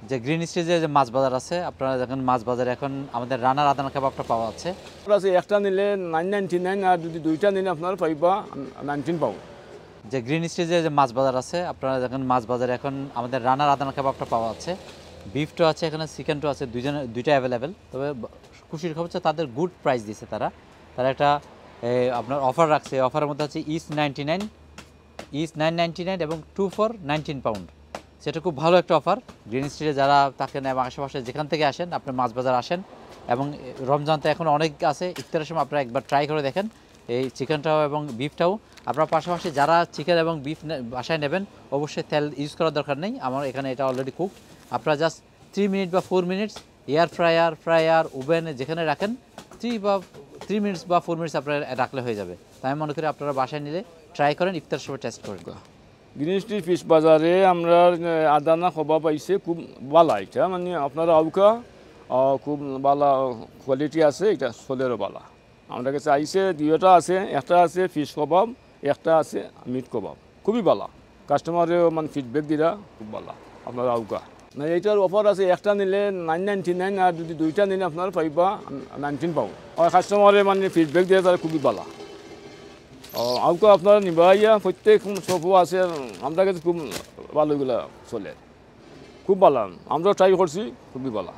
যে গ্রিন স্টেজে যে মাছ বাজার আছে, আপনারা দেখেন মাছ বাজারে এখন আমাদের রানার আদানা কাবাবটা পাওয়া যাচ্ছে। আছে একটা নিলে 999 আর যদি দুইটা নিলে আপনারা পাইবা 19 পাও। যে গ্রিন স্টেজে যে মাছ বাজার আছে, আপনারা দেখেন মাছ বাজারে এখন আমাদের রানার আদানা কাবাবটা পাওয়া যাচ্ছে। বিফটাও আছে, এখানে চিকেনটাও আছে, দুইটা অ্যাভেলেবেল। তবে খুশির খবর হচ্ছে তাদের গুড প্রাইস দিয়েছে তারা একটা আপনার অফার রাখছে। অফারের মধ্যে হচ্ছে ইস 999 এবং 2 ফর 19 পাউন্ড। সেটা খুব ভালো একটা অফার। গ্রিন স্ট্রিটে যারা থাকেন এবং আশেপাশে যেখান থেকে আসেন, আপনি মাছ বাজার আসেন। এবং রমজান তো এখন অনেক আছে, ইফতারের সময় আপনারা একবার ট্রাই করে দেখেন এই চিকেনটাও এবং বিফটাও। আপনার পাশাপাশি যারা চিকেন এবং বিফ বাসায় নেবেন, অবশ্যই তেল ইউজ করার দরকার নেই। আমার এখানে এটা অলরেডি কুক। আপনারা জাস্ট 3 মিনিট বা 4 মিনিটস এয়ার ফ্রায়ার ওভেনে যেখানে রাখেন 3 মিনিটস বা 4 মিনিটস আপনারা রাখলে হয়ে যাবে। তাই আমি মনে করি আপনারা বাসায় নিলে ট্রাই করেন, ইফতারের সময় টেস্ট করেন। গ্রিন স্ট্রিট ফিশ বাজারে আমরা আদানা খবা পাইছে খুব ভালো। এটা মানে আপনারা আউকা খুব ভালো কোয়ালিটি আছে, এটা সোলেরও ভালো। আমরা কাছে আইসে দুইটা আছে, একটা আছে ফিশ কবাব, একটা আছে মিট কবাব, খুবই ভালো। কাস্টমারেও মানে ফিডব্যাক দিরা খুব ভালো। আপনারা আউকা না, এইটার অফার আছে একটা নিলে 999 আর যদি দুইটা নিলে আপনারা পাইবা 19 পাও। আর কাস্টমারে মানে ফিডব্যাক দিয়ে তারা খুবই ভালো। আউকা আপনারা নিবাইয়া প্রত্যেক সফু আছে, আমরা কাছে খুব ভালোগুলা চলে, খুব ভালো। আমরা ট্রাই করছি, খুবই ভালো।